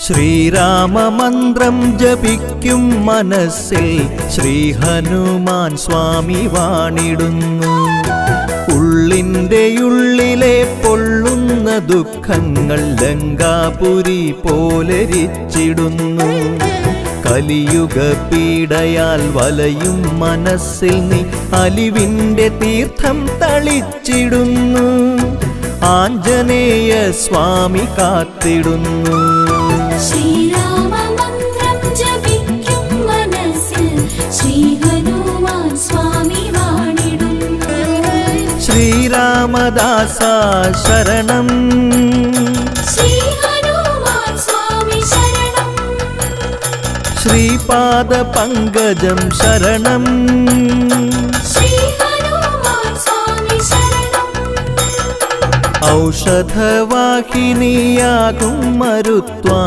ശ്രീരാമമന്ത്രം ജപിക്കും മനസ്സിൽ ശ്രീ ഹനുമാൻ സ്വാമി വാണിടുന്നു. ഉള്ളിൻ്റെ ഉള്ളിലെ പൊള്ളുന്ന ദുഃഖങ്ങൾ ലങ്കാപുരി പോലെരിച്ചിടുന്നു. കലിയുഗ പീഡയാൽ വലയും മനസ്സിൽ നീ അലിവിൻ്റെ തീർത്ഥം തളിച്ചിടുന്നു. ആഞ്ജനേയ സ്വാമി കാത്തിടുന്നു. ശ്രീരാമമന്ത്രം ജപിക്കും മനസ്സിൽ ശ്രീ ഹനുമാൻ സ്വാമി വാണിടുന്നു. ശ്രീരാമദാസ ശരണം, ശ്രീ ഹനുമാൻ സ്വാമി ശരണം. ശ്രീപാദ പങ്കജം ശരണം, ശ്രീ ഹനുമാൻ സ്വാമി ശരണം. ഔഷധവാഹിനിയാകും മരുത്വാ